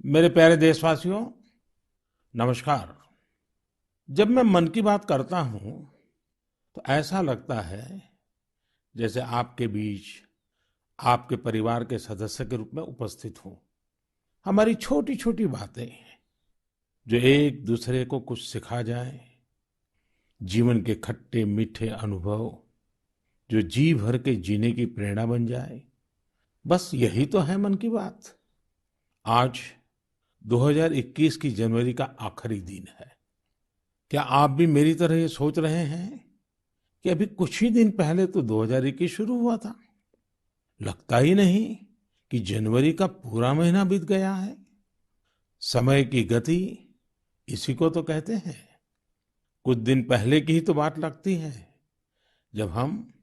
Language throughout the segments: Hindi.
मेरे प्यारे देशवासियों, नमस्कार। जब मैं मन की बात करता हूं तो ऐसा लगता है जैसे आपके बीच आपके परिवार के सदस्य के रूप में उपस्थित हूं। हमारी छोटी छोटी बातें जो एक दूसरे को कुछ सिखा जाए, जीवन के खट्टे मीठे अनुभव जो जी भर के जीने की प्रेरणा बन जाए, बस यही तो है मन की बात। आज 2021 की जनवरी का आखिरी दिन है। क्या आप भी मेरी तरह ये सोच रहे हैं कि अभी कुछ ही दिन पहले तो 2021 शुरू हुआ था? लगता ही नहीं कि जनवरी का पूरा महीना बीत गया है। समय की गति इसी को तो कहते हैं। कुछ दिन पहले की ही तो बात लगती है जब हम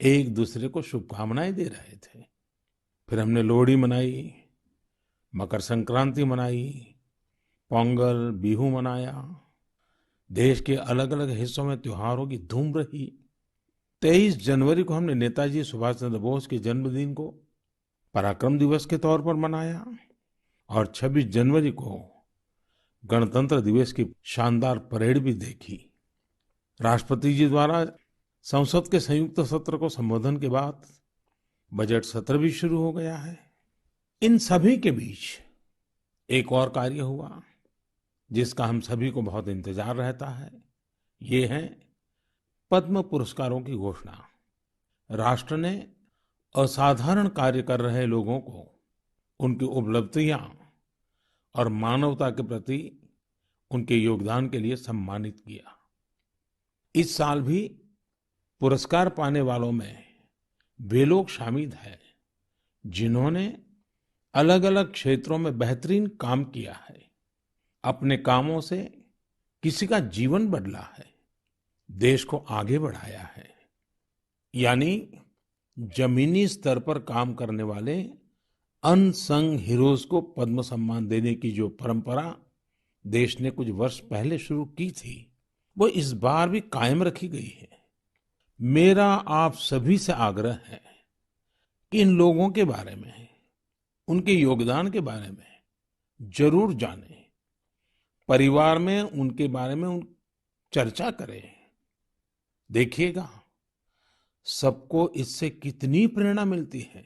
एक दूसरे को शुभकामनाएं दे रहे थे। फिर हमने लोहड़ी मनाई, मकर संक्रांति मनाई, पोंगल, बिहू मनाया। देश के अलग अलग हिस्सों में त्योहारों की धूम रही। 23 जनवरी को हमने नेताजी सुभाष चंद्र बोस के जन्मदिन को पराक्रम दिवस के तौर पर मनाया और 26 जनवरी को गणतंत्र दिवस की शानदार परेड भी देखी। राष्ट्रपति जी द्वारा संसद के संयुक्त सत्र को संबोधन के बाद बजट सत्र भी शुरू हो गया है। इन सभी के बीच एक और कार्य हुआ जिसका हम सभी को बहुत इंतजार रहता है। ये है पद्म पुरस्कारों की घोषणा। राष्ट्र ने असाधारण कार्य कर रहे लोगों को उनकी उपलब्धियां और मानवता के प्रति उनके योगदान के लिए सम्मानित किया। इस साल भी पुरस्कार पाने वालों में वे लोग शामिल हैं जिन्होंने अलग अलग क्षेत्रों में बेहतरीन काम किया है। अपने कामों से किसी का जीवन बदला है, देश को आगे बढ़ाया है। यानी जमीनी स्तर पर काम करने वाले अनसंग हीरोज को पद्म सम्मान देने की जो परंपरा देश ने कुछ वर्ष पहले शुरू की थी, वो इस बार भी कायम रखी गई है। मेरा आप सभी से आग्रह है कि इन लोगों के बारे में, उनके योगदान के बारे में जरूर जानें। परिवार में उनके बारे में चर्चा करें। देखिएगा सबको इससे कितनी प्रेरणा मिलती है।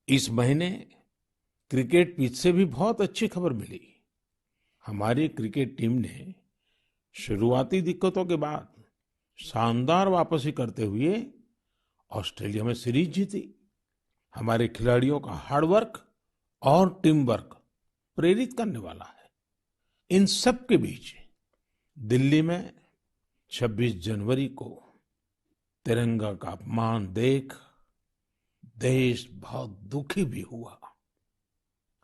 इस महीने क्रिकेट पिच से भी बहुत अच्छी खबर मिली। हमारी क्रिकेट टीम ने शुरुआती दिक्कतों के बाद शानदार वापसी करते हुए ऑस्ट्रेलिया में सीरीज जीती। हमारे खिलाड़ियों का हार्डवर्क और टीम वर्क प्रेरित करने वाला है। इन सब के बीच दिल्ली में 26 जनवरी को तिरंगा का अपमान देख देश बहुत दुखी भी हुआ।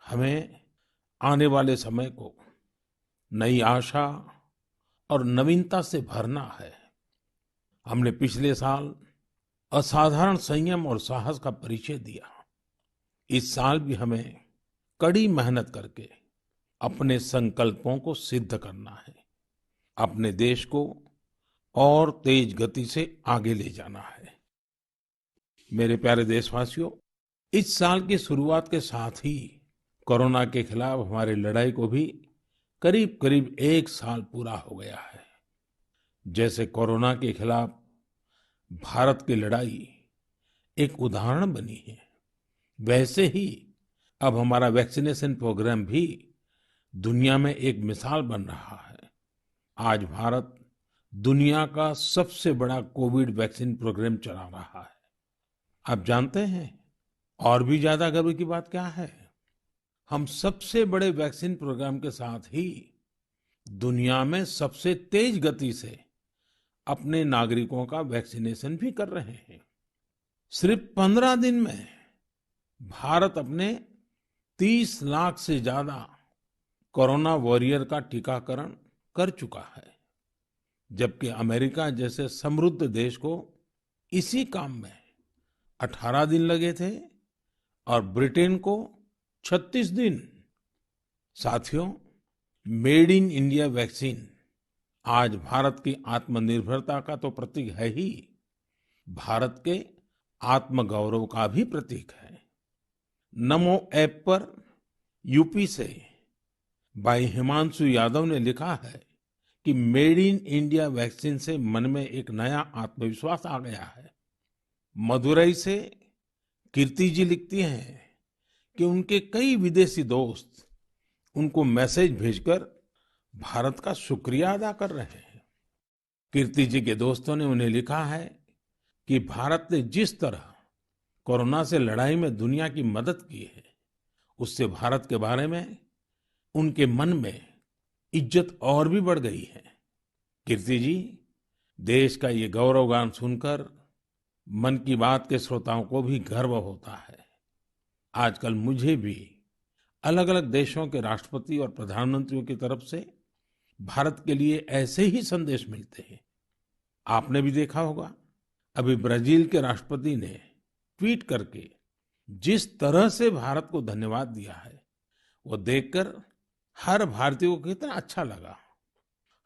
हमें आने वाले समय को नई आशा और नवीनता से भरना है। हमने पिछले साल असाधारण संयम और साहस का परिचय दिया। इस साल भी हमें कड़ी मेहनत करके अपने संकल्पों को सिद्ध करना है। अपने देश को और तेज गति से आगे ले जाना है। मेरे प्यारे देशवासियों, इस साल की शुरुआत के साथ ही कोरोना के खिलाफ हमारी लड़ाई को भी करीब करीब एक साल पूरा हो गया है। जैसे कोरोना के खिलाफ भारत की लड़ाई एक उदाहरण बनी है, वैसे ही अब हमारा वैक्सीनेशन प्रोग्राम भी दुनिया में एक मिसाल बन रहा है। आज भारत दुनिया का सबसे बड़ा कोविड वैक्सीन प्रोग्राम चला रहा है। आप जानते हैं और भी ज्यादा गर्व की बात क्या है? हम सबसे बड़े वैक्सीन प्रोग्राम के साथ ही दुनिया में सबसे तेज गति से अपने नागरिकों का वैक्सीनेशन भी कर रहे हैं। सिर्फ 15 दिन में भारत अपने 30 लाख से ज्यादा कोरोना वॉरियर का टीकाकरण कर चुका है, जबकि अमेरिका जैसे समृद्ध देश को इसी काम में 18 दिन लगे थे और ब्रिटेन को 36 दिन। साथियों, मेड इन इंडिया वैक्सीन आज भारत की आत्मनिर्भरता का तो प्रतीक है ही, भारत के आत्मगौरव का भी प्रतीक है। नमो ऐप पर यूपी से भाई हिमांशु यादव ने लिखा है कि मेड इन इंडिया वैक्सीन से मन में एक नया आत्मविश्वास आ गया है। मदुरई से कीर्ति जी लिखती हैं कि उनके कई विदेशी दोस्त उनको मैसेज भेजकर भारत का शुक्रिया अदा कर रहे हैं। कीर्ति जी के दोस्तों ने उन्हें लिखा है कि भारत ने जिस तरह कोरोना से लड़ाई में दुनिया की मदद की है, उससे भारत के बारे में उनके मन में इज्जत और भी बढ़ गई है। कीर्ति जी, देश का ये गौरवगान सुनकर मन की बात के श्रोताओं को भी गर्व होता है। आजकल मुझे भी अलग अलग देशों के राष्ट्रपति और प्रधानमंत्रियों की तरफ से भारत के लिए ऐसे ही संदेश मिलते हैं। आपने भी देखा होगा, अभी ब्राजील के राष्ट्रपति ने ट्वीट करके जिस तरह से भारत को धन्यवाद दिया है, वो देखकर हर भारतीय को कितना अच्छा लगा।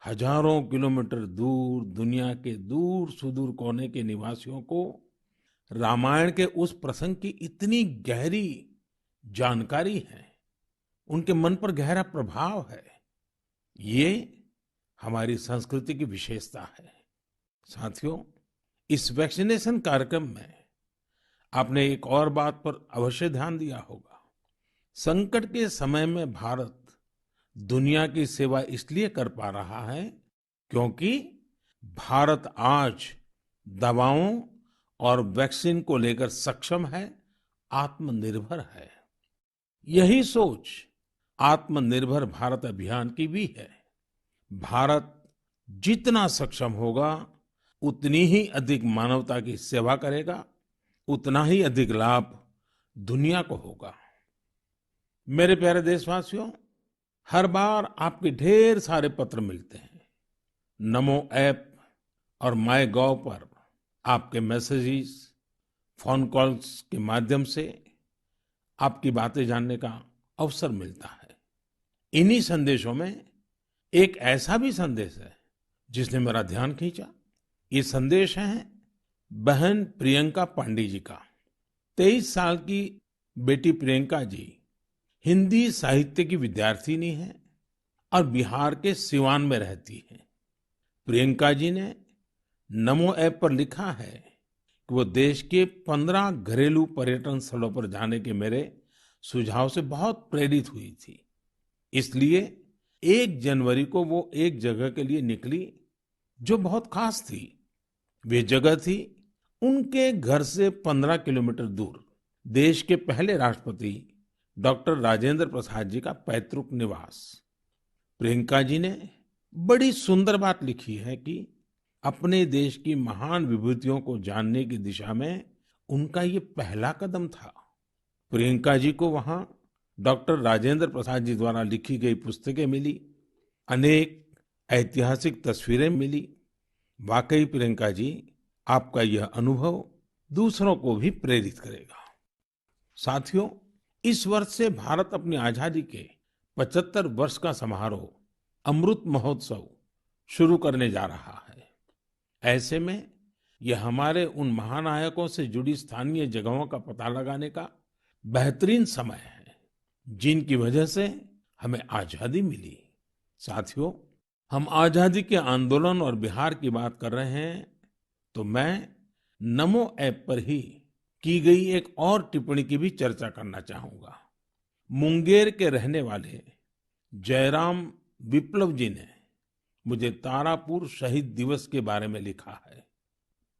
हजारों किलोमीटर दूर दुनिया के दूर सुदूर कोने के निवासियों को रामायण के उस प्रसंग की इतनी गहरी जानकारी है, उनके मन पर गहरा प्रभाव है। ये हमारी संस्कृति की विशेषता है। साथियों, इस वैक्सीनेशन कार्यक्रम में आपने एक और बात पर अवश्य ध्यान दिया होगा। संकट के समय में भारत दुनिया की सेवा इसलिए कर पा रहा है क्योंकि भारत आज दवाओं और वैक्सीन को लेकर सक्षम है, आत्मनिर्भर है। यही सोच आत्मनिर्भर भारत अभियान की भी है। भारत जितना सक्षम होगा, उतनी ही अधिक मानवता की सेवा करेगा, उतना ही अधिक लाभ दुनिया को होगा। मेरे प्यारे देशवासियों, हर बार आपके ढेर सारे पत्र मिलते हैं। नमो ऐप और माय गॉव पर आपके मैसेजेस, फोन कॉल्स के माध्यम से आपकी बातें जानने का अवसर मिलता है। इन्हीं संदेशों में एक ऐसा भी संदेश है जिसने मेरा ध्यान खींचा। ये संदेश है बहन प्रियंका पांडे जी का। 23 साल की बेटी प्रियंका जी हिंदी साहित्य की विद्यार्थिनी है और बिहार के सिवान में रहती है। प्रियंका जी ने नमो ऐप पर लिखा है कि वो देश के 15 घरेलू पर्यटन स्थलों पर जाने के मेरे सुझाव से बहुत प्रेरित हुई थी। इसलिए 1 जनवरी को वो एक जगह के लिए निकली जो बहुत खास थी। वे जगह थी उनके घर से 15 किलोमीटर दूर देश के पहले राष्ट्रपति डॉक्टर राजेंद्र प्रसाद जी का पैतृक निवास। प्रियंका जी ने बड़ी सुंदर बात लिखी है कि अपने देश की महान विभूतियों को जानने की दिशा में उनका ये पहला कदम था। प्रियंका जी को वहां डॉक्टर राजेंद्र प्रसाद जी द्वारा लिखी गई पुस्तकें मिली, अनेक ऐतिहासिक तस्वीरें मिली। वाकई प्रियंका जी, आपका यह अनुभव दूसरों को भी प्रेरित करेगा। साथियों, इस वर्ष से भारत अपनी आजादी के 75 वर्ष का समारोह अमृत महोत्सव शुरू करने जा रहा है। ऐसे में यह हमारे उन महानायकों से जुड़ी स्थानीय जगहों का पता लगाने का बेहतरीन समय है, जिनकी वजह से हमें आजादी मिली। साथियों, हम आजादी के आंदोलन और बिहार की बात कर रहे हैं, तो मैं नमो ऐप पर ही की गई एक और टिप्पणी की भी चर्चा करना चाहूंगा। मुंगेर के रहने वाले जयराम विप्लव जी ने मुझे तारापुर शहीद दिवस के बारे में लिखा है।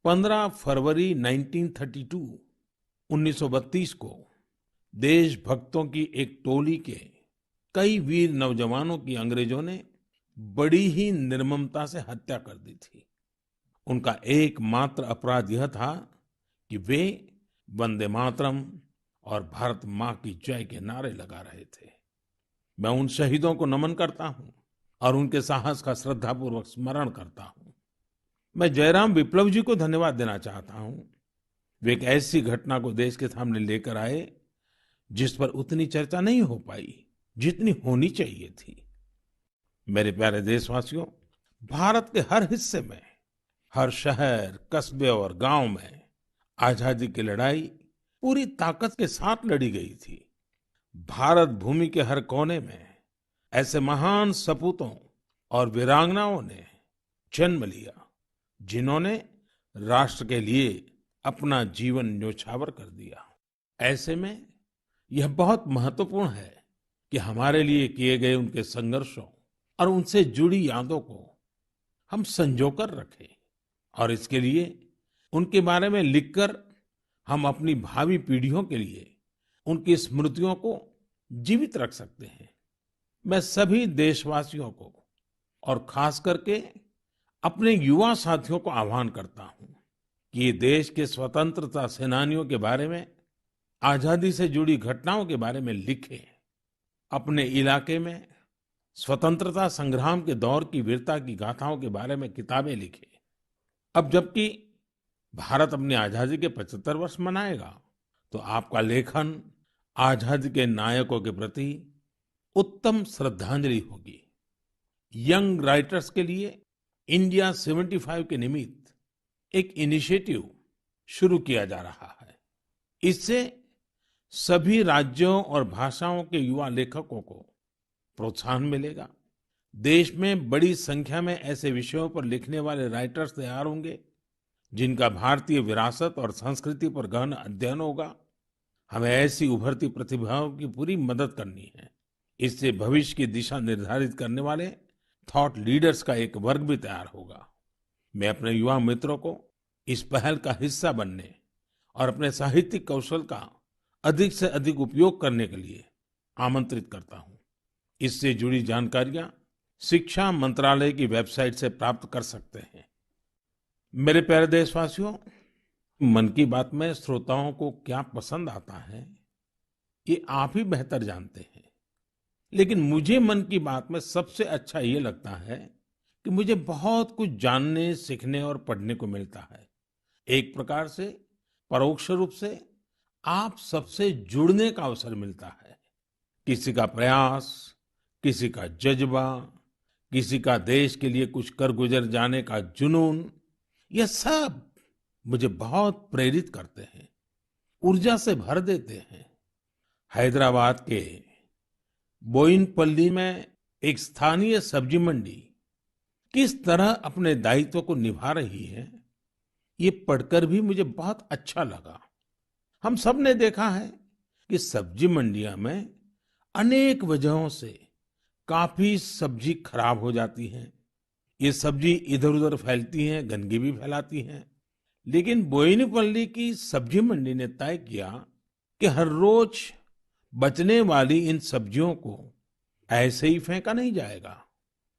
15 फरवरी 1932 को देशभक्तों की एक टोली के कई वीर नौजवानों की अंग्रेजों ने बड़ी ही निर्ममता से हत्या कर दी थी। उनका एकमात्र अपराध यह था कि वे वंदे मातरम और भारत माँ की जय के नारे लगा रहे थे। मैं उन शहीदों को नमन करता हूँ और उनके साहस का श्रद्धापूर्वक स्मरण करता हूँ। मैं जयराम विप्लव जी को धन्यवाद देना चाहता हूँ। वे एक ऐसी घटना को देश के सामने लेकर आए जिस पर उतनी चर्चा नहीं हो पाई जितनी होनी चाहिए थी। मेरे प्यारे देशवासियों, भारत के हर हिस्से में, हर शहर, कस्बे और गांव में आजादी की लड़ाई पूरी ताकत के साथ लड़ी गई थी। भारत भूमि के हर कोने में ऐसे महान सपूतों और वीरांगनाओं ने जन्म लिया जिन्होंने राष्ट्र के लिए अपना जीवन न्योछावर कर दिया। ऐसे में यह बहुत महत्वपूर्ण है कि हमारे लिए किए गए उनके संघर्षों और उनसे जुड़ी यादों को हम संजो कर रखें और इसके लिए उनके बारे में लिखकर हम अपनी भावी पीढ़ियों के लिए उनकी स्मृतियों को जीवित रख सकते हैं। मैं सभी देशवासियों को और खास करके अपने युवा साथियों को आह्वान करता हूं कि ये देश के स्वतंत्रता सेनानियों के बारे में, आजादी से जुड़ी घटनाओं के बारे में लिखें। अपने इलाके में स्वतंत्रता संग्राम के दौर की वीरता की गाथाओं के बारे में किताबें लिखें। अब जबकि भारत अपनी आजादी के 75 वर्ष मनाएगा, तो आपका लेखन आजादी के नायकों के प्रति उत्तम श्रद्धांजलि होगी। यंग राइटर्स के लिए इंडिया 75 के निमित्त एक इनिशिएटिव शुरू किया जा रहा है। इससे सभी राज्यों और भाषाओं के युवा लेखकों को प्रोत्साहन मिलेगा। देश में बड़ी संख्या में ऐसे विषयों पर लिखने वाले राइटर्स तैयार होंगे जिनका भारतीय विरासत और संस्कृति पर गहन अध्ययन होगा। हमें ऐसी उभरती प्रतिभाओं की पूरी मदद करनी है। इससे भविष्य की दिशा निर्धारित करने वाले थॉट लीडर्स का एक वर्ग भी तैयार होगा। मैं अपने युवा मित्रों को इस पहल का हिस्सा बनने और अपने साहित्यिक कौशल का अधिक से अधिक उपयोग करने के लिए आमंत्रित करता हूं। इससे जुड़ी जानकारियां शिक्षा मंत्रालय की वेबसाइट से प्राप्त कर सकते हैं। मेरे प्यारे देशवासियों, मन की बात में श्रोताओं को क्या पसंद आता है, ये आप ही बेहतर जानते हैं। लेकिन मुझे मन की बात में सबसे अच्छा ये लगता है कि मुझे बहुत कुछ जानने, सीखने और पढ़ने को मिलता है। एक प्रकार से परोक्ष रूप से आप सबसे जुड़ने का अवसर मिलता है। किसी का प्रयास, किसी का जज्बा, किसी का देश के लिए कुछ कर गुजर जाने का जुनून, यह सब मुझे बहुत प्रेरित करते हैं, ऊर्जा से भर देते हैं। हैदराबाद के बोयिनपल्ली में एक स्थानीय सब्जी मंडी किस तरह अपने दायित्व को निभा रही है, ये पढ़कर भी मुझे बहुत अच्छा लगा। हम सब ने देखा है कि सब्जी मंडियां में अनेक वजहों से काफी सब्जी खराब हो जाती है। ये सब्जी इधर-उधर फैलती हैं, गंदगी भी फैलाती हैं। लेकिन बोयिनपल्ली की सब्जी मंडी ने तय किया कि हर रोज बचने वाली इन सब्जियों को ऐसे ही फेंका नहीं जाएगा।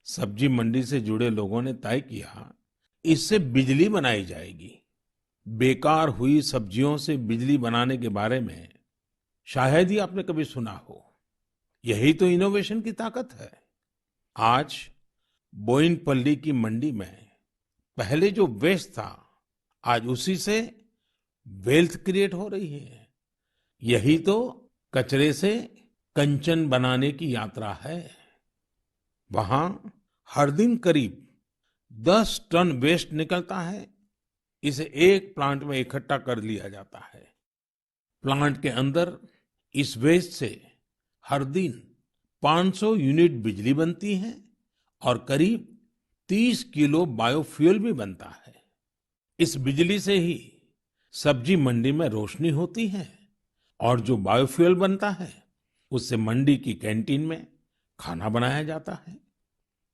सब्जी मंडी से जुड़े लोगों ने तय किया इससे बिजली बनाई जाएगी। बेकार हुई सब्जियों से बिजली बनाने के बारे में शायद ही आपने कभी सुना हो। यही तो इनोवेशन की ताकत है। आज बोयिनपल्ली की मंडी में पहले जो वेस्ट था, आज उसी से वेल्थ क्रिएट हो रही है। यही तो कचरे से कंचन बनाने की यात्रा है। वहां हर दिन करीब 10 टन वेस्ट निकलता है। इसे एक प्लांट में इकट्ठा कर लिया जाता है। प्लांट के अंदर इस वेस्ट से हर दिन 500 यूनिट बिजली बनती है और करीब 30 किलो बायोफ्यूल भी बनता है। इस बिजली से ही सब्जी मंडी में रोशनी होती है और जो बायोफ्यूल बनता है उससे मंडी की कैंटीन में खाना बनाया जाता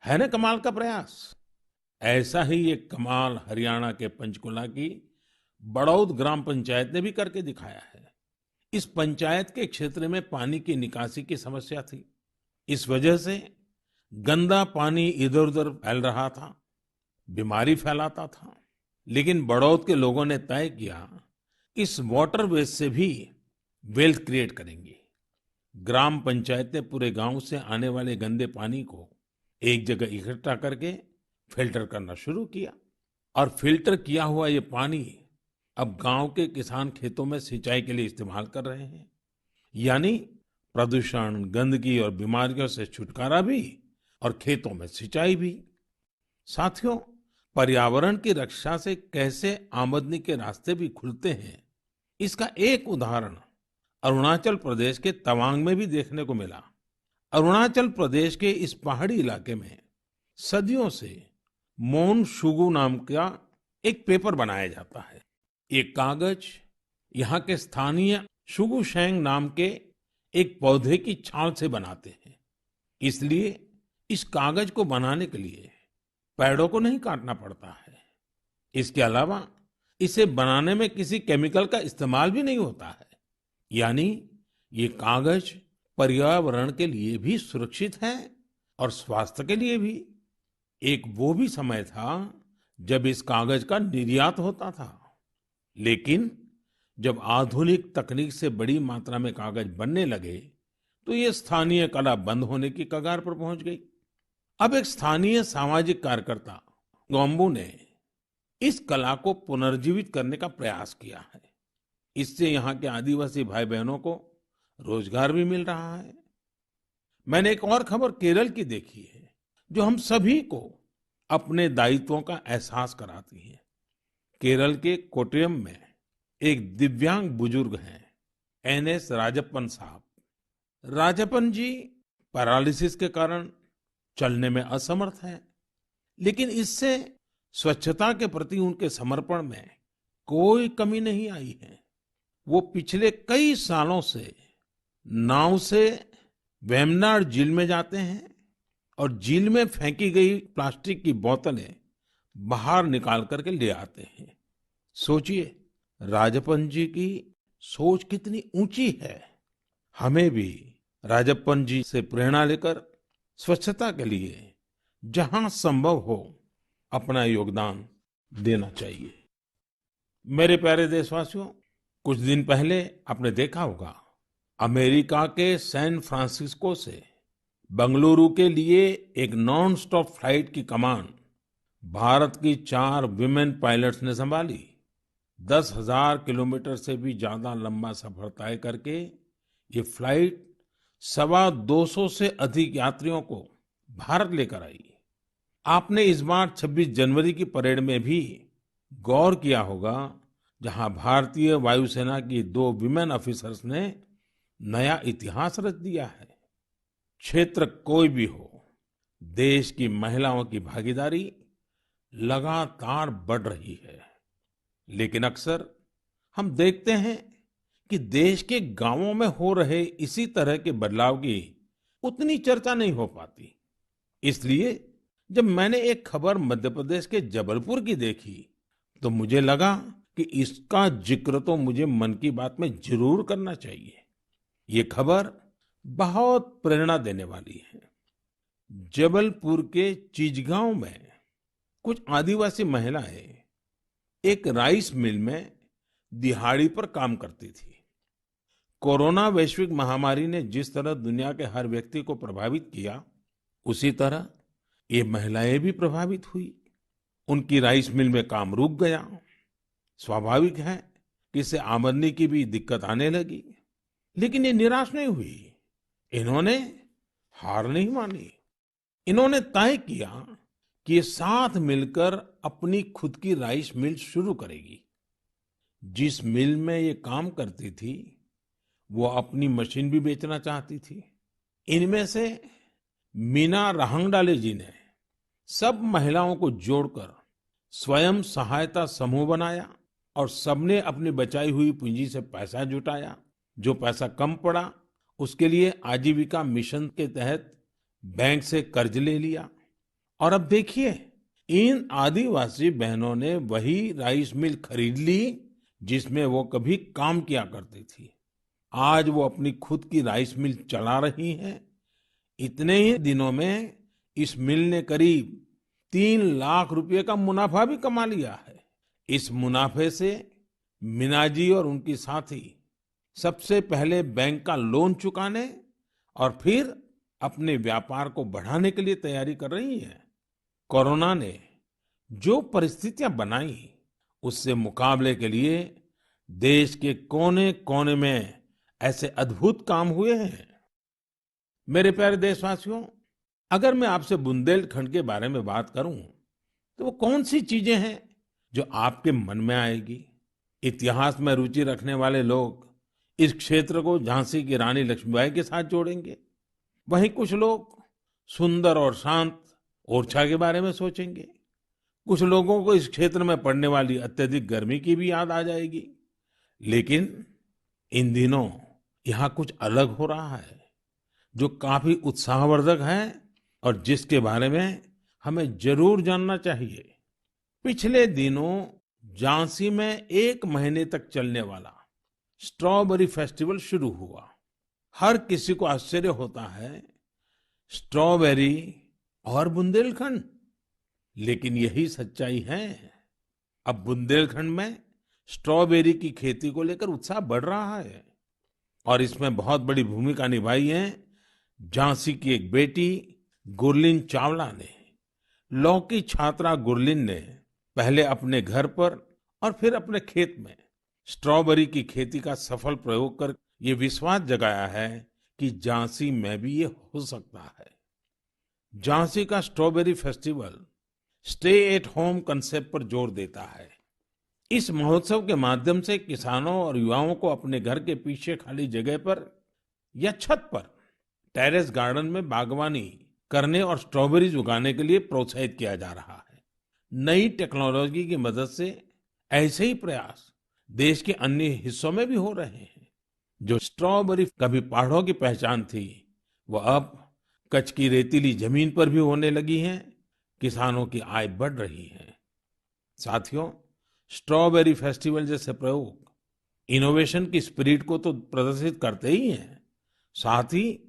है ना कमाल का प्रयास। ऐसा ही एक कमाल हरियाणा के पंचकुला की बड़ौद ग्राम पंचायत ने भी करके दिखाया है। इस पंचायत के क्षेत्र में पानी की निकासी की समस्या थी। इस वजह से गंदा पानी इधर उधर फैल रहा था, बीमारी फैलाता था। लेकिन बड़ौद के लोगों ने तय किया इस वाटर वेस्ट से भी वेल्थ क्रिएट करेंगे। ग्राम पंचायत ने पूरे गांव से आने वाले गंदे पानी को एक जगह इकट्ठा करके फिल्टर करना शुरू किया और फिल्टर किया हुआ ये पानी अब गांव के किसान खेतों में सिंचाई के लिए इस्तेमाल कर रहे हैं। यानी प्रदूषण, गंदगी और बीमारियों से छुटकारा भी और खेतों में सिंचाई भी। साथियों, पर्यावरण की रक्षा से कैसे आमदनी के रास्ते भी खुलते हैं, इसका एक उदाहरण अरुणाचल प्रदेश के तवांग में भी देखने को मिला। अरुणाचल प्रदेश के इस पहाड़ी इलाके में सदियों से मोन शुगु नाम का एक पेपर बनाया जाता है। ये कागज यहाँ के स्थानीय शुगु शेंग नाम के एक पौधे की छाल से बनाते हैं। इसलिए इस कागज को बनाने के लिए पेड़ों को नहीं काटना पड़ता है। इसके अलावा इसे बनाने में किसी केमिकल का इस्तेमाल भी नहीं होता है। यानी ये कागज पर्यावरण के लिए भी सुरक्षित है और स्वास्थ्य के लिए भी। एक वो भी समय था जब इस कागज का निर्यात होता था, लेकिन जब आधुनिक तकनीक से बड़ी मात्रा में कागज बनने लगे तो ये स्थानीय कला बंद होने की कगार पर पहुंच गई। अब एक स्थानीय सामाजिक कार्यकर्ता गोम्बू ने इस कला को पुनर्जीवित करने का प्रयास किया है। इससे यहाँ के आदिवासी भाई बहनों को रोजगार भी मिल रहा है। मैंने एक और खबर केरल की देखी है जो हम सभी को अपने दायित्वों का एहसास कराती है। केरल के कोट्टयम में एक दिव्यांग बुजुर्ग हैं, एनएस राजप्पन साहब। राजप्पन जी पैरालिसिस के कारण चलने में असमर्थ हैं, लेकिन इससे स्वच्छता के प्रति उनके समर्पण में कोई कमी नहीं आई है। वो पिछले कई सालों से नाव से वेम्बनाड झील में जाते हैं और झील में फेंकी गई प्लास्टिक की बोतलें बाहर निकाल करके ले आते हैं। सोचिए, राजप्पन जी की सोच कितनी ऊंची है। हमें भी राजप्पन जी से प्रेरणा लेकर स्वच्छता के लिए जहां संभव हो अपना योगदान देना चाहिए। मेरे प्यारे देशवासियों, कुछ दिन पहले आपने देखा होगा, अमेरिका के सैन फ्रांसिस्को से बंगलुरु के लिए एक नॉन स्टॉप फ्लाइट की कमान भारत की 4 विमेन पायलट्स ने संभाली। 10,000 किलोमीटर से भी ज्यादा लंबा सफर तय करके ये फ्लाइट 225 से अधिक यात्रियों को भारत लेकर आई। आपने इस बार 26 जनवरी की परेड में भी गौर किया होगा, जहां भारतीय वायुसेना की 2 विमेन ऑफिसर्स ने नया इतिहास रच दिया है। क्षेत्र कोई भी हो, देश की महिलाओं की भागीदारी लगातार बढ़ रही है। लेकिन अक्सर हम देखते हैं कि देश के गांवों में हो रहे इसी तरह के बदलाव की उतनी चर्चा नहीं हो पाती। इसलिए जब मैंने एक खबर मध्य प्रदेश के जबलपुर की देखी तो मुझे लगा कि इसका जिक्र तो मुझे मन की बात में जरूर करना चाहिए। ये खबर बहुत प्रेरणा देने वाली है। जबलपुर के चिचगांव में कुछ आदिवासी महिलाएं एक राइस मिल में दिहाड़ी पर काम करती थी। कोरोना वैश्विक महामारी ने जिस तरह दुनिया के हर व्यक्ति को प्रभावित किया, उसी तरह ये महिलाएं भी प्रभावित हुई। उनकी राइस मिल में काम रुक गया। स्वाभाविक है कि इससे आमदनी की भी दिक्कत आने लगी, लेकिन ये निराश नहीं हुई। इन्होंने हार नहीं मानी। इन्होंने तय किया कि ये साथ मिलकर अपनी खुद की राइस मिल शुरू करेगी। जिस मिल में ये काम करती थी, वो अपनी मशीन भी बेचना चाहती थी। इनमें से मीना रहंगडाले जी ने सब महिलाओं को जोड़कर स्वयं सहायता समूह बनाया और सबने अपनी बचाई हुई पूंजी से पैसा जुटाया। जो पैसा कम पड़ा, उसके लिए आजीविका मिशन के तहत बैंक से कर्ज ले लिया। और अब देखिए, इन आदिवासी बहनों ने वही राइस मिल खरीद ली जिसमें वो कभी काम किया करती थी। आज वो अपनी खुद की राइस मिल चला रही हैं। इतने ही दिनों में इस मिल ने करीब 3 लाख रुपए का मुनाफा भी कमा लिया है। इस मुनाफे से मीना जी और उनकी साथी सबसे पहले बैंक का लोन चुकाने और फिर अपने व्यापार को बढ़ाने के लिए तैयारी कर रही हैं। कोरोना ने जो परिस्थितियां बनाई, उससे मुकाबले के लिए देश के कोने-कोने में ऐसे अद्भुत काम हुए हैं। मेरे प्यारे देशवासियों, अगर मैं आपसे बुंदेलखंड के बारे में बात करूं, तो वो कौन सी चीजें हैं जो आपके मन में आएगी? इतिहास में रुचि रखने वाले लोग इस क्षेत्र को झांसी की रानी लक्ष्मीबाई के साथ जोड़ेंगे। वहीं कुछ लोग सुंदर और शांत ओरछा के बारे में सोचेंगे। कुछ लोगों को इस क्षेत्र में पड़ने वाली अत्यधिक गर्मी की भी याद आ जाएगी। लेकिन इन दिनों यहाँ कुछ अलग हो रहा है जो काफी उत्साहवर्धक है और जिसके बारे में हमें जरूर जानना चाहिए। पिछले दिनों झांसी में 1 महीने तक चलने वाला स्ट्रॉबेरी फेस्टिवल शुरू हुआ। हर किसी को आश्चर्य होता है, स्ट्रॉबेरी और बुंदेलखंड, लेकिन यही सच्चाई है। अब बुंदेलखंड में स्ट्रॉबेरी की खेती को लेकर उत्साह बढ़ रहा है और इसमें बहुत बड़ी भूमिका निभाई है झांसी की एक बेटी गुरलीन चावला ने। लॉ की छात्रा गुरलीन ने पहले अपने घर पर और फिर अपने खेत में स्ट्रॉबेरी की खेती का सफल प्रयोग कर ये विश्वास जगाया है कि झांसी में भी ये हो सकता है। झांसी का strawberry festival stay at home concept पर जोर देता है। इस महोत्सव के माध्यम से किसानों और युवाओं को अपने घर के पीछे खाली जगह पर या छत पर टेरेस गार्डन में बागवानी करने और स्ट्रॉबेरीज उगाने के लिए प्रोत्साहित किया जा रहा है। नई टेक्नोलॉजी की मदद से ऐसे ही प्रयास देश के अन्य हिस्सों में भी हो रहे हैं। जो स्ट्रॉबेरी कभी पहाड़ों की पहचान थी, वो अब कच्छ की रेतीली जमीन पर भी होने लगी है। किसानों की आय बढ़ रही है। साथियों, स्ट्रॉबेरी फेस्टिवल जैसे प्रयोग इनोवेशन की स्पिरिट को तो प्रदर्शित करते ही हैं, साथ ही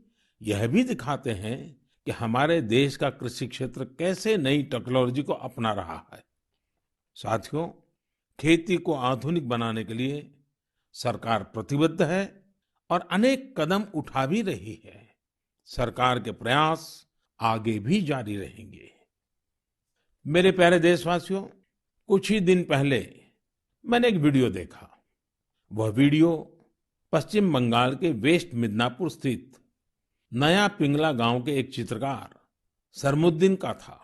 यह भी दिखाते हैं कि हमारे देश का कृषि क्षेत्र कैसे नई टेक्नोलॉजी को अपना रहा है। साथियों, खेती को आधुनिक बनाने के लिए सरकार प्रतिबद्ध है और अनेक कदम उठा भी रही है। सरकार के प्रयास आगे भी जारी रहेंगे। मेरे प्यारे देशवासियों, कुछ ही दिन पहले मैंने एक वीडियो देखा। वह वीडियो पश्चिम बंगाल के वेस्ट मिदनापुर स्थित नया पिंगला गांव के एक चित्रकार सरमुद्दीन का था।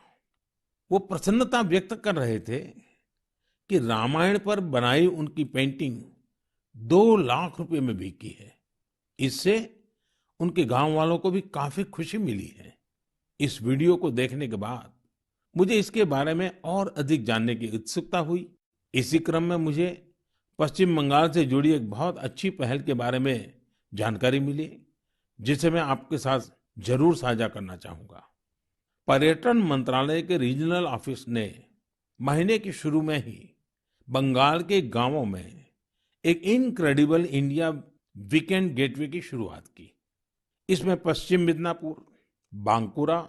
वो प्रसन्नता व्यक्त कर रहे थे कि रामायण पर बनाई उनकी पेंटिंग 2 लाख रुपए में बिकी है। इससे उनके गांव वालों को भी काफी खुशी मिली है। इस वीडियो को देखने के बाद मुझे इसके बारे में और अधिक जानने की उत्सुकता हुई। इसी क्रम में मुझे पश्चिम बंगाल से जुड़ी एक बहुत अच्छी पहल के बारे में जानकारी मिली, जिसे मैं आपके साथ जरूर साझा करना चाहूंगा। पर्यटन मंत्रालय के रीजनल ऑफिस ने महीने के शुरू में ही बंगाल के गांवों में एक इनक्रेडिबल इंडिया वीकेंड गेटवे की शुरुआत की। इसमें पश्चिम मिदनापुर, बांकुरा,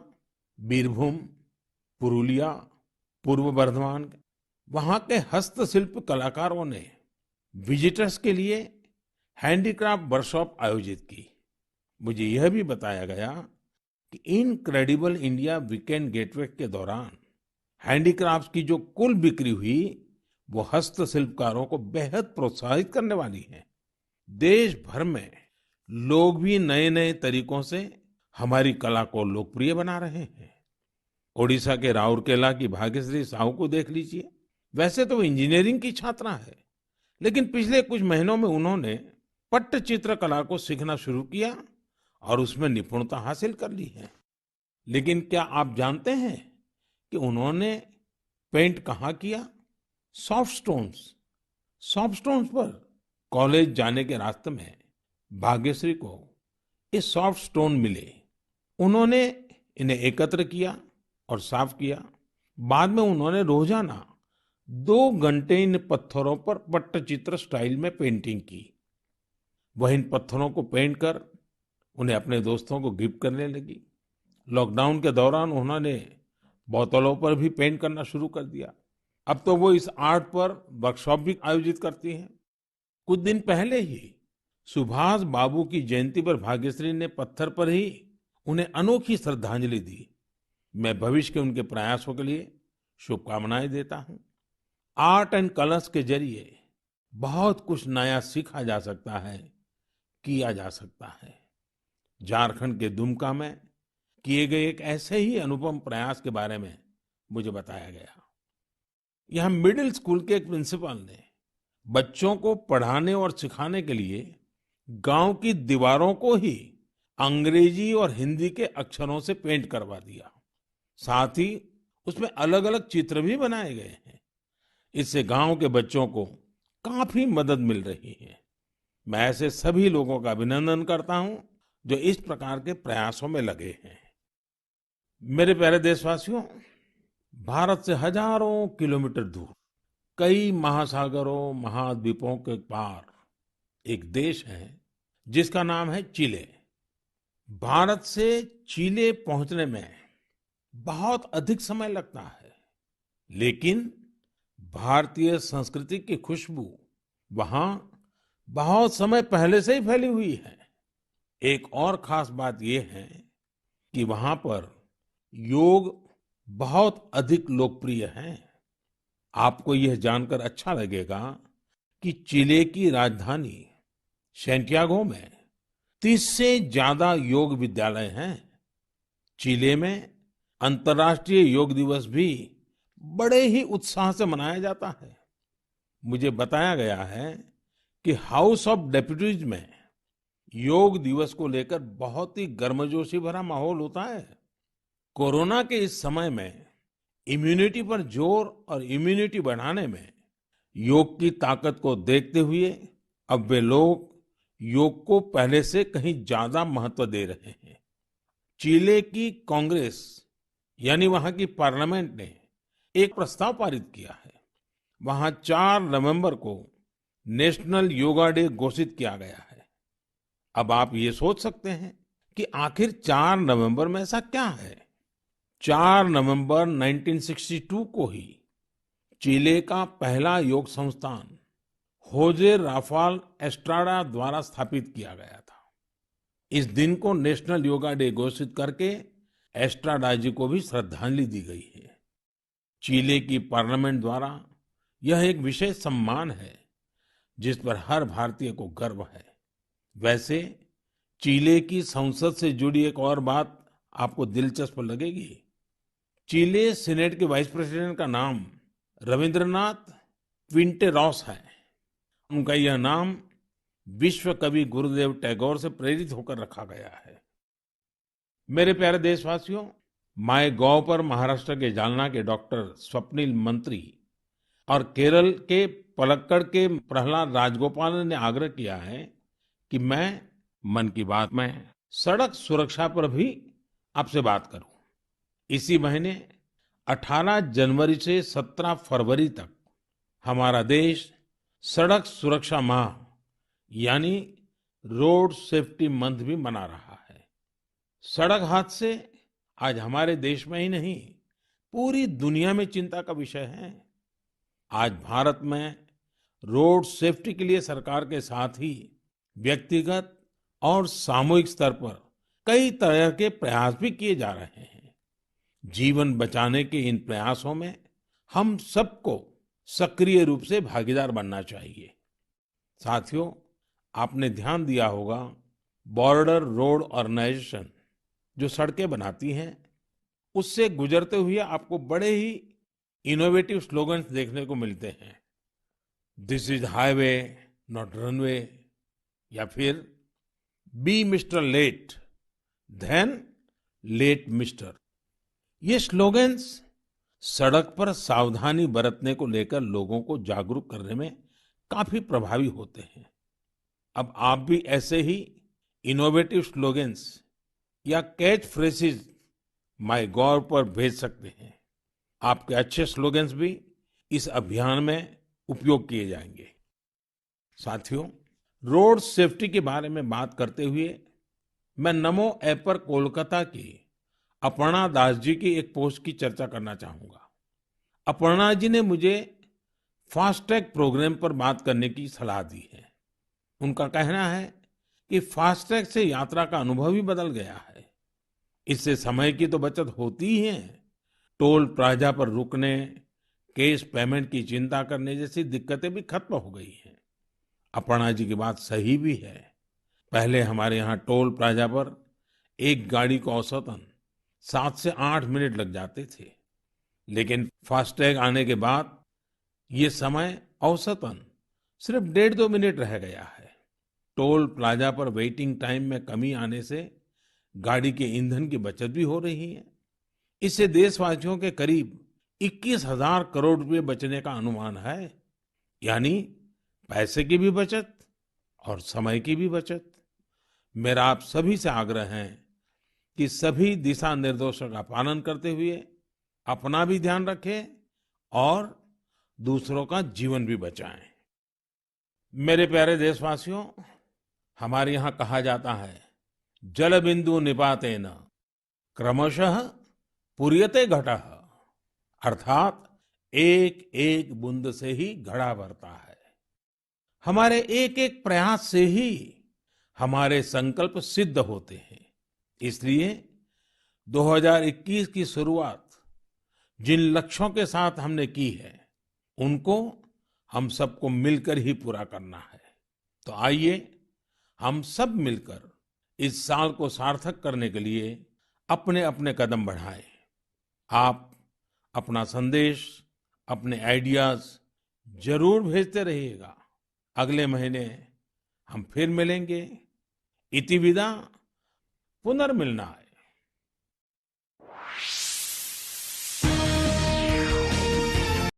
बीरभूम, पुरुलिया, पूर्व बर्धमान, वहां के हस्तशिल्प कलाकारों ने विजिटर्स के लिए हैंडीक्राफ्ट वर्कशॉप आयोजित की। मुझे यह भी बताया गया कि इनक्रेडिबल इंडिया वीकेंड गेटवे के दौरान हैंडीक्राफ्ट की जो कुल बिक्री हुई, वो हस्तशिल्पकारों को बेहद प्रोत्साहित करने वाली है। देश भर में लोग भी नए नए तरीकों से हमारी कला को लोकप्रिय बना रहे हैं। ओडिशा के राउरकेला की भाग्यश्री साहू को देख लीजिए। वैसे तो वो इंजीनियरिंग की छात्रा है, लेकिन पिछले कुछ महीनों में उन्होंने पट्टचित्र कला को सीखना शुरू किया और उसमें निपुणता हासिल कर ली है। लेकिन क्या आप जानते हैं कि उन्होंने पेंट कहाँ किया? Soft stones. सॉफ्ट स्टोन्स पर कॉलेज जाने के रास्ते में भाग्यश्री को ये सॉफ्ट स्टोन मिले। उन्होंने इन्हें एकत्र किया और साफ किया। बाद में उन्होंने रोजाना 2 घंटे इन पत्थरों पर पट्टचित्र स्टाइल में पेंटिंग की। वह इन पत्थरों को पेंट कर उन्हें अपने दोस्तों को गिफ्ट करने लगी। लॉकडाउन के दौरान उन्होंने बोतलों पर भी पेंट करना शुरू कर दिया। अब तो वो इस आर्ट पर वर्कशॉप भी आयोजित करती हैं। कुछ दिन पहले ही सुभाष बाबू की जयंती पर भाग्यश्री ने पत्थर पर ही उन्हें अनोखी श्रद्धांजलि दी। मैं भविष्य के उनके प्रयासों के लिए शुभकामनाएं देता हूं। आर्ट एंड कलर्स के जरिए बहुत कुछ नया सीखा जा सकता है, किया जा सकता है। झारखंड के दुमका में किए गए एक ऐसे ही अनुपम प्रयास के बारे में मुझे बताया गया। यहाँ मिडिल स्कूल के एक प्रिंसिपल ने बच्चों को पढ़ाने और सिखाने के लिए गांव की दीवारों को ही अंग्रेजी और हिंदी के अक्षरों से पेंट करवा दिया। साथ ही उसमें अलग-अलग चित्र भी बनाए गए हैं। इससे गांव के बच्चों को काफी मदद मिल रही है। मैं ऐसे सभी लोगों का अभिनंदन करता हूं जो इस प्रकार के प्रयासों में लगे हैं। मेरे प्यारे देशवासियों, भारत से हजारों किलोमीटर दूर, कई महासागरों, महाद्वीपों के पार एक देश है जिसका नाम है चिले। भारत से चिले पहुंचने में बहुत अधिक समय लगता है, लेकिन भारतीय संस्कृति की खुशबू वहां बहुत समय पहले से ही फैली हुई है। एक और खास बात यह है कि वहां पर योग बहुत अधिक लोकप्रिय है। आपको यह जानकर अच्छा लगेगा कि चिले की राजधानी सैंटियागो में 30 से ज्यादा योग विद्यालय हैं। चिले में अंतर्राष्ट्रीय योग दिवस भी बड़े ही उत्साह से मनाया जाता है। मुझे बताया गया है कि हाउस ऑफ डेप्यूटीज में योग दिवस को लेकर बहुत ही गर्मजोशी भरा माहौल होता है। कोरोना के इस समय में इम्यूनिटी पर जोर और इम्यूनिटी बढ़ाने में योग की ताकत को देखते हुए अब वे लोग योग को पहले से कहीं ज्यादा महत्व दे रहे हैं। चिले की कांग्रेस यानी वहां की पार्लियामेंट ने एक प्रस्ताव पारित किया है। वहां 4 नवंबर को नेशनल योगा डे घोषित किया गया है। अब आप ये सोच सकते हैं कि आखिर 4 नवंबर में ऐसा क्या है। 4 नवंबर 1962 को ही चिले का पहला योग संस्थान होजे राफाल एस्ट्राडा द्वारा स्थापित किया गया था। इस दिन को नेशनल योगा डे घोषित करके एस्ट्राडा जी को भी श्रद्धांजलि दी गई है। चिले की पार्लियामेंट द्वारा यह एक विशेष सम्मान है जिस पर हर भारतीय को गर्व है। वैसे चिले की संसद से जुड़ी एक और बात आपको दिलचस्प लगेगी। चिले सीनेट के वाइस प्रेसिडेंट का नाम रविंद्रनाथ क्विंटेरॉस है। उनका यह नाम विश्व कवि गुरुदेव टैगोर से प्रेरित होकर रखा गया है। मेरे प्यारे देशवासियों, माय गॉव पर महाराष्ट्र के जालना के डॉक्टर स्वप्निल मंत्री और केरल के पलक्कड़ के प्रहलाद राजगोपाल ने आग्रह किया है कि मैं मन की बात में सड़क सुरक्षा पर भी आपसे बात करूं। इसी महीने 18 जनवरी से 17 फरवरी तक हमारा देश सड़क सुरक्षा माह यानी रोड सेफ्टी मंथ भी मना रहा है। सड़क हादसे आज हमारे देश में ही नहीं, पूरी दुनिया में चिंता का विषय है। आज भारत में रोड सेफ्टी के लिए सरकार के साथ ही व्यक्तिगत और सामूहिक स्तर पर कई तरह के प्रयास भी किए जा रहे हैं। जीवन बचाने के इन प्रयासों में हम सबको सक्रिय रूप से भागीदार बनना चाहिए। साथियों, आपने ध्यान दिया होगा, बॉर्डर रोड ऑर्गेनाइजेशन जो सड़कें बनाती हैं, उससे गुजरते हुए आपको बड़े ही इनोवेटिव स्लोगन्स देखने को मिलते हैं। This is highway not runway, या फिर be mister late than late mister. ये स्लोगन्स सड़क पर सावधानी बरतने को लेकर लोगों को जागरूक करने में काफी प्रभावी होते हैं। अब आप भी ऐसे ही इनोवेटिव स्लोगन्स या कैच फ्रेजेस माय गॉव पर भेज सकते हैं। आपके अच्छे स्लोगन्स भी इस अभियान में उपयोग किए जाएंगे। साथियों, रोड सेफ्टी के बारे में बात करते हुए मैं नमो ऐप पर कोलकाता की अपर्णा दास जी की एक पोस्ट की चर्चा करना चाहूंगा। अपर्णा जी ने मुझे फास्टैग प्रोग्राम पर बात करने की सलाह दी है। उनका कहना है कि फास्टैग से यात्रा का अनुभव ही बदल गया है। इससे समय की तो बचत होती ही है, टोल प्लाजा पर रुकने, कैश पेमेंट की चिंता करने जैसी दिक्कतें भी खत्म हो गई हैं। अपर्णा जी की बात सही भी है। पहले हमारे यहाँ टोल प्लाजा पर एक गाड़ी को औसतन 7 से 8 मिनट लग जाते थे, लेकिन फास्टैग आने के बाद ये समय औसतन सिर्फ 1.5-2 मिनट रह गया है। टोल प्लाजा पर वेटिंग टाइम में कमी आने से गाड़ी के ईंधन की बचत भी हो रही है। इससे देशवासियों के करीब 21,000 करोड़ रुपए बचने का अनुमान है। यानी पैसे की भी बचत और समय की भी बचत। मेरा आप सभी से आग्रह है कि सभी दिशा निर्देशों का पालन करते हुए अपना भी ध्यान रखें और दूसरों का जीवन भी बचाएं। मेरे प्यारे देशवासियों, हमारे यहाँ कहा जाता है, जल बिंदु निपातेन क्रमशः पूर्यते घटः। अर्थात एक एक बूंद से ही घड़ा भरता है। हमारे एक एक प्रयास से ही हमारे संकल्प सिद्ध होते हैं। इसलिए 2021 की शुरुआत जिन लक्ष्यों के साथ हमने की है, उनको हम सबको मिलकर ही पूरा करना है। तो आइए हम सब मिलकर इस साल को सार्थक करने के लिए अपने अपने कदम बढ़ाएं। आप अपना संदेश, अपने आइडियाज जरूर भेजते रहिएगा। अगले महीने हम फिर मिलेंगे। इति विदा, पुनर्मिलनाय।